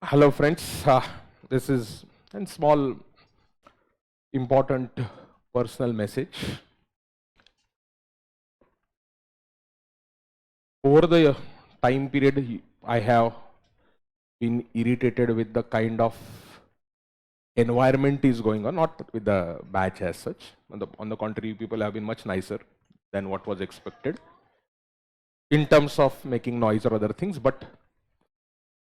Hello friends, this is a small important personal message. Over the time period, I have been irritated with the kind of environment is going on, not with the batch as such. On the contrary, people have been much nicer than what was expected in terms of making noise or other things, but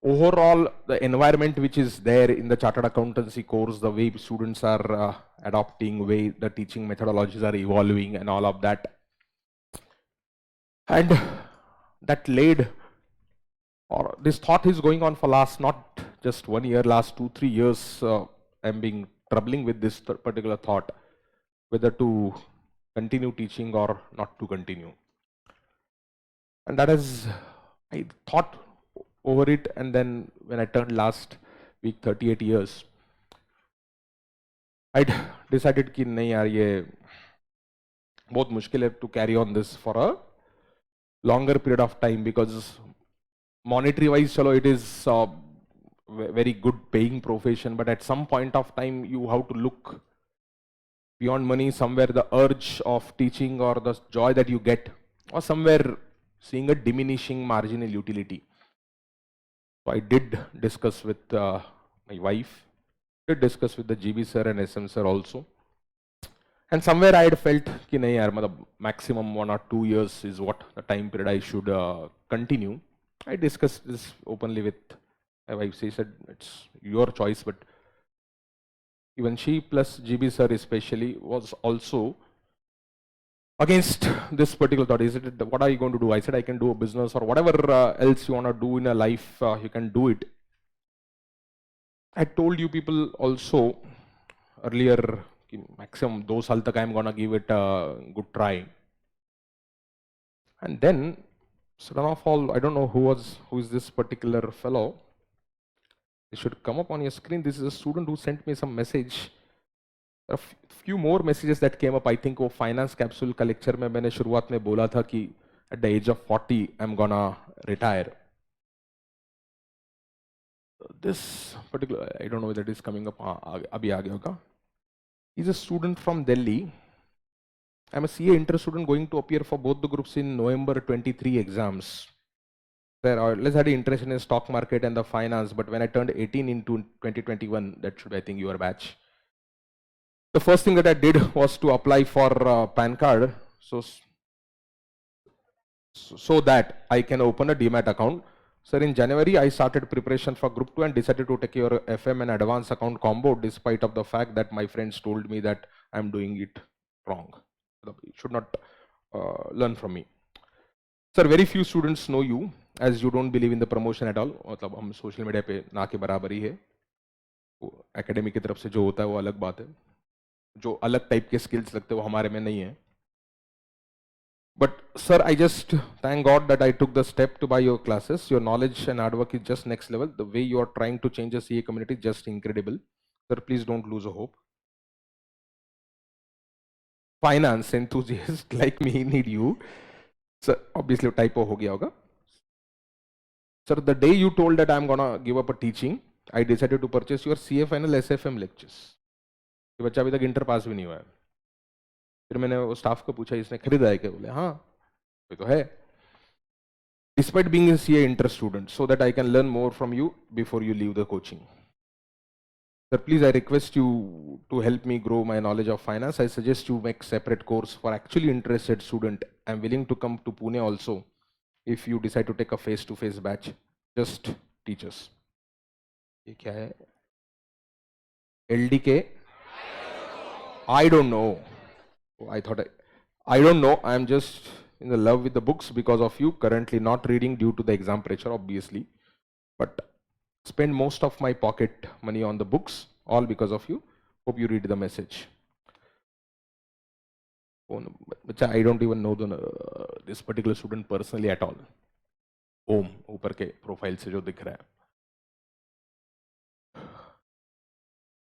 overall the environment which is there in the chartered accountancy course, the way students are adopting, way the teaching methodologies are evolving and all of that, and that laid, or this thought is going on for last not just 1 year, last 2-3 years. I'm being troubling with this particular thought, whether to continue teaching or not to continue. And that is, I thought over it, and then when I turned last week 38 years, I decided कि नहीं यार ये बहुत मुश्किल है to carry on this for a longer period of time, because monetary wise chalo it is very good paying profession, but at some point of time you have to look beyond money. Somewhere the urge of teaching or the joy that you get, or somewhere seeing a diminishing marginal utility. So I did discuss with my wife, did discuss with the GB sir and SM sir also, and somewhere I had felt कि नहीं यार, maximum 1 or 2 years is what the time period I should continue. I discussed this openly with my wife. She said it's your choice, but even she plus GB sir especially was also against this particular thought. Is it, what are you going to do? I said I can do a business or whatever else you want to do in a life, you can do it. I told you people also earlier, maximum 2 साल तक I'm gonna give it a good try. And then sudden of all, I don't know who is this particular fellow. It should come up on your screen. This is a student who sent me some message. A few more messages that came up. I think वो finance capsule का lecture में मैंने शुरुआत में बोला था कि at the age of 40 I'm gonna retire. This particular, I don't know whether it is coming up. अभी आ गया होगा. He's a student from Delhi. I'm a CA inter student going to appear for both the groups in November 23 exams. There are less had interest in the stock market and the finance, but when I turned 18 into 2021, that should, I think, your batch. The first thing that I did was to apply for PAN card, so that I can open a demat account. Sir, in January, I started preparation for Group 2 and decided to take your FM and advance account combo, despite of the fact that my friends told me that I'm doing it wrong. You should not learn from me. Sir, very few students know you, as you don't believe in the promotion at all. मतलब हम social media पे ना के बराबर ही है. Academy की तरफ से जो होता है वो अलग बात है. जो अलग टाइप के स्किल्स लगते हैं वो हमारे में नहीं है. But sir, I just thank God that I took the step to buy your classes. Your knowledge and hard work is just next level. The way you are trying to change the CA community is just incredible. Sir, please don't lose a hope. Finance enthusiasts like me need you. Sir, obviously typo ho gaya hoga. Sir, the day you told that I'm gonna give up a teaching, I decided to purchase your CA final SFM lectures. ये बच्चा अभी तक inter pass भी नहीं हुआ है. फिर मैंने वो स्टाफ को पूछा इसने खरीदा है क्या? बोले हाँ ये तो है. Despite being a CA inter student, so that I can learn more from you before you leave the coaching. Sir, please, I request you to help me grow my knowledge of finance. I suggest you make separate course for actually interested student. I'm willing to come to Pune also if you decide to take a face-to-face batch. Just teach us. ये क्या है? LDK? I don't know. I thought I don't know. I'm just in the love with the books because of you. Currently not reading due to the exam pressure, obviously. But spend most of my pocket money on the books, all because of you. Hope you read the message. I don't even know this particular student personally at all. Om, ऊपर के profile से जो दिख रहा है.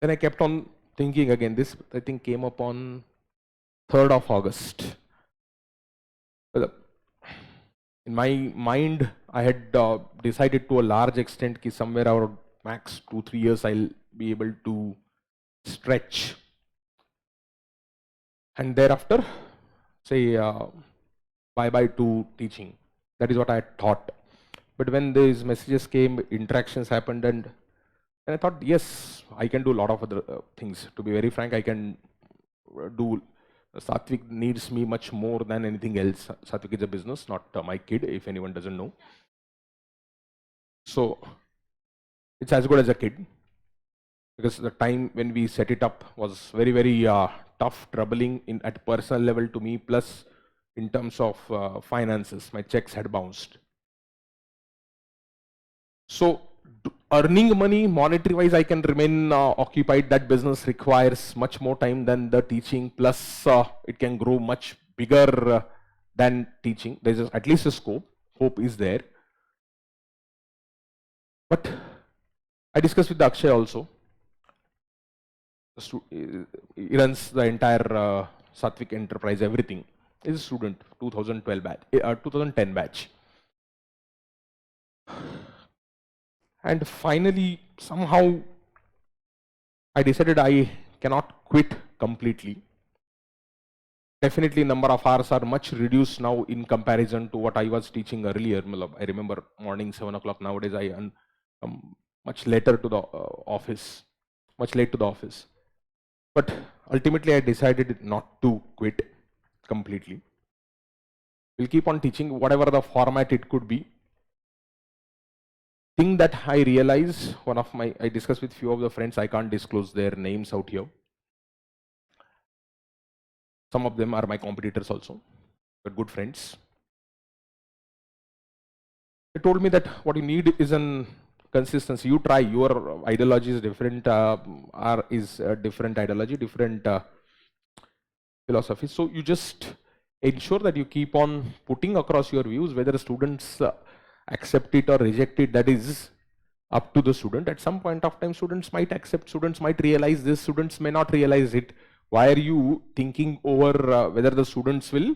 Then I kept on thinking again. This, I think, came up on 3rd of August. In my mind, I had decided to a large extent that somewhere max 2-3 years I'll be able to stretch, and thereafter say bye bye to teaching. That is what I thought. But when these messages came, interactions happened, and I thought, yes, I can do a lot of other things. To be very frank, I can do. Satvik needs me much more than anything else. Satvik is a business, not my kid, if anyone doesn't know. So it's as good as a kid, because the time when we set it up was very, very tough, troubling at personal level to me, plus in terms of finances, my checks had bounced. So earning money, monetary wise, I can remain occupied. That business requires much more time than the teaching, plus it can grow much bigger than teaching. There's at least a scope. Hope is there. But I discussed with Akshay also. He runs the entire Satvik enterprise, everything. He's a student, 2012 batch, 2010 batch. And finally, somehow, I decided I cannot quit completely. Definitely, number of hours are much reduced now in comparison to what I was teaching earlier. I remember morning 7 o'clock. Nowadays, I come much later to the office, much late to the office. But ultimately, I decided not to quit completely. We'll keep on teaching whatever the format it could be. Thing that I realized, I discussed with few of the friends, I can't disclose their names out here. Some of them are my competitors also, but good friends. They told me that what you need is an consistency. You try, your ideology is different, is a different ideology, different philosophy. So you just ensure that you keep on putting across your views, whether students accept it or reject it, that is up to the student. At some point of time, students might accept, students might realize this, students may not realize it. Why are you thinking over whether the students will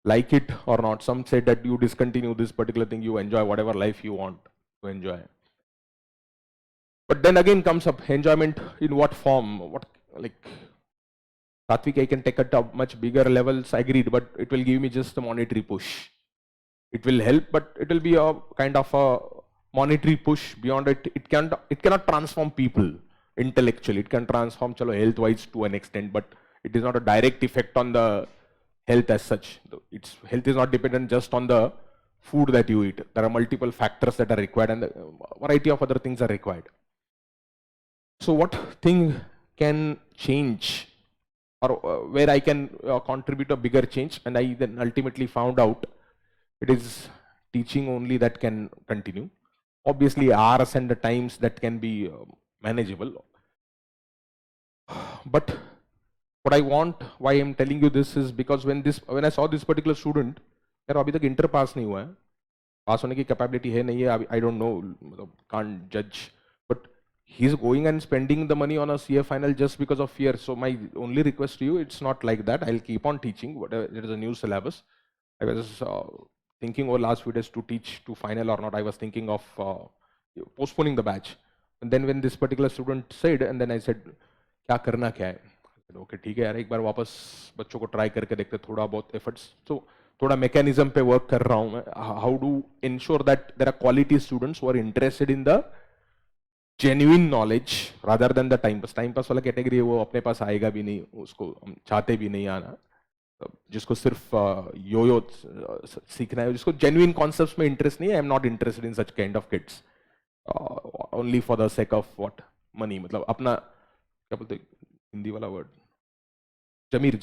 like it or not? Some say that you discontinue this particular thing, you enjoy whatever life you want to enjoy. But then again comes up enjoyment in what form? What, like Satvik, I can take it to much bigger levels, agreed, but it will give me just a monetary push. It will help, but it will be a kind of a monetary push. Beyond it, it cannot transform people intellectually. It can transform health-wise to an extent, but it is not a direct effect on the health as such. Its health is not dependent just on the food that you eat. There are multiple factors that are required, and a variety of other things are required. So what thing can change, or where I can contribute a bigger change? And I then ultimately found out it is teaching only that can continue. Obviously, hours and the times that can be manageable. But what I want, why I'm telling you this is because when I saw this particular student, यार अभी तक inter pass नहीं हुआ है, पास होने की capability है नहीं है, I don't know, can't judge, but he's going and spending the money on a CA final just because of fear. So my only request to you, it's not like that. I'll keep on teaching. Whatever, there is a new syllabus. I was thinking over last few days to teach to final or not. I was thinking of postponing the batch. And then when this particular student said, and then I said, क्या करना क्या है? Okay ठीक है यार, एक बार वापस बच्चों को ट्राई करके देखते, थोड़ा बहुत एफर्ट्स. तो थोड़ा मैकेनिज्म पे वर्क कर रहा हूँ मैं. How do ensure that there are quality students who are interested in the genuine knowledge rather than the time pass वाला कैटेगरी है, वो अपने पास आएगा भी नहीं, उसको हम चाहते भी नहीं आना. जिसको सिर्फ यो सीखना है, जिसको जेन्युइन कॉन्सेप्ट्स में इंटरेस्ट नहीं है, I am not interested in such kind of kids only for the sake of what money. मतलब अपना क्या बोलते हिंदी वाला वर्ड, जमीर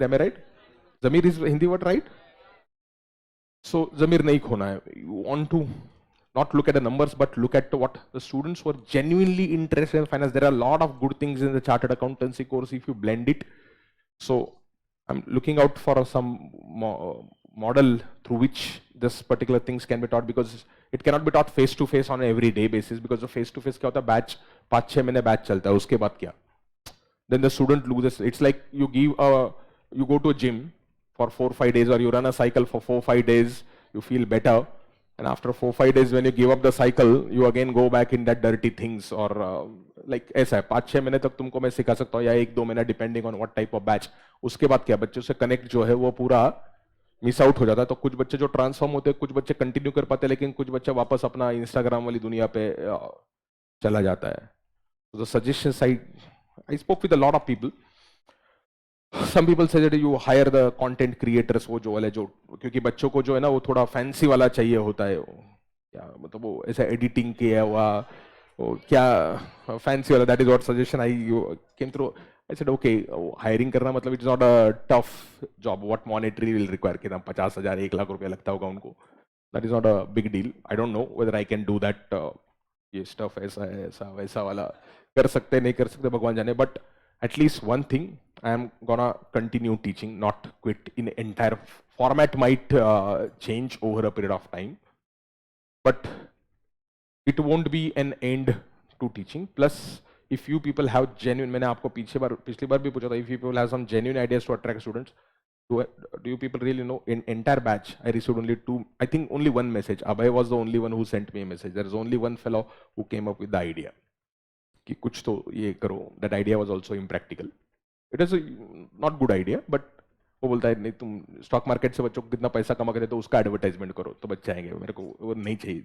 एम आई राइट? जमीर is Hindi word right? So जमीर नहीं खोना है. You want to not look at the numbers, but look at what the students were genuinely interested in finance. There are a lot of good things in the chartered accountancy course if you blend it. So I'm looking out for some model through which this particular things can be taught, because it cannot be taught face to face on an everyday basis, because the face to face क्या होता है, batch 5-6 महीने batch चलता है, उसके बाद क्या? Then the student loses. It's like you go to a gym for 4-5 days, or you run a cycle for 4-5 days, you feel better, and after 4-5 days when you give up the cycle, you again go back in that dirty things. Or like ऐसा है 5-6 महीने तक तुमको मैं सिखा सकता हूँ, या 1-2 महीना depending on what type of batch. उसके बाद क्या बच्चों से कनेक्ट जो है वो पूरा मिस आउट हो जाता है. तो कुछ बच्चे जो ट्रांसफॉर्म होते हैं, कुछ बच्चे कंटिन्यू कर पाते हैं, लेकिन कुछ बच्चे वापस अपना इंस्टाग्राम वाली दुनिया पे चला जाता है. तो suggestions I spoke with a lot of people. Some people say that you hire the content creators, वो जो वाले जो, क्योंकि बच्चों को जो है ना वो थोड़ा फैंसी वाला चाहिए होता है. क्या मतलब वो ऐसा एडिटिंग किया हुआ वो क्या फैंसी वाला. That is what suggestion I came through. I said okay, hiring करना मतलब it's not a tough job. What monetary will require कि 50,000 1 लाख रुपया लगता होगा उनको. That is not a big deal. I don't know whether I can do that. ये stuff ऐसा है ऐसा वैसा वाला कर सकते नहीं कर सकते भगवान जाने. But at least one thing, I am gonna continue teaching, not quit. In entire format might change over a period of time, but it won't be an end to teaching. Plus, if you people have genuine, मैंने आपको पिछली बार भी पूछा था, if you people have some genuine ideas to attract students, do you people really know? In entire batch, I received only 2, I think only one message. Abhay was the only one who sent me a message. There is only one fellow who came up with the idea कि कुछ तो ये करो. That idea was also impractical. It is not good idea, but वो बोलता है नहीं तुम स्टॉक मार्केट से बच्चों को कितना पैसा कमा के देते हो उसका एडवर्टाइजमेंट करो तो बच्चे आएंगे. मेरे को वो नहीं चाहिए.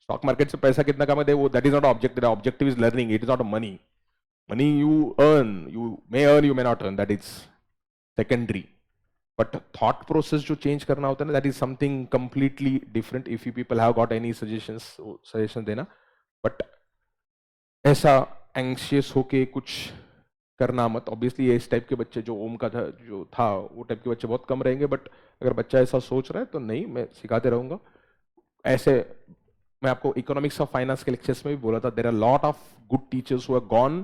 स्टॉक मार्केट से पैसा कितना कमा दे वो that is not objective. Objective is learning. It is not money. Money you earn, you may not earn, that is secondary. But thought process जो चेंज करना होता है ना, that is something completely different. If you people have got any suggestion देना. But ऐसा anxious होके कुछ करना मत. ऑब्वियसली इस टाइप के बच्चे जो ओम का था वो टाइप के बच्चे बहुत कम रहेंगे. बट अगर बच्चा ऐसा सोच रहा है तो नहीं, मैं सिखाते रहूंगा. ऐसे मैं आपको इकोनॉमिक्स ऑफ फाइनेंस के लेक्चर्स में भी बोला था, there are lot of good teachers who have gone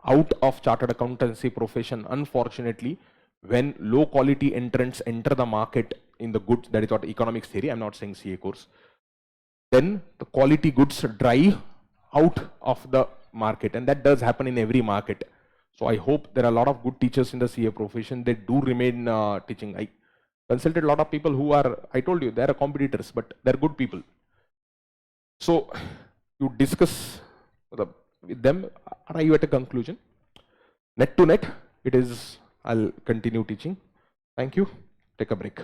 out of chartered accountancy profession unfortunately when low quality entrants enter the market in the goods. That is what economics theory. I'm not saying CA course. Then the quality goods drive out of the market, and that does happen in every market. So I hope there are a lot of good teachers in the CA profession. They do remain teaching. I consulted a lot of people who are, I told you, they are competitors, but they're good people. So you discuss with them, arrive at a conclusion. Net to net, it is, I'll continue teaching. Thank you. Take a break.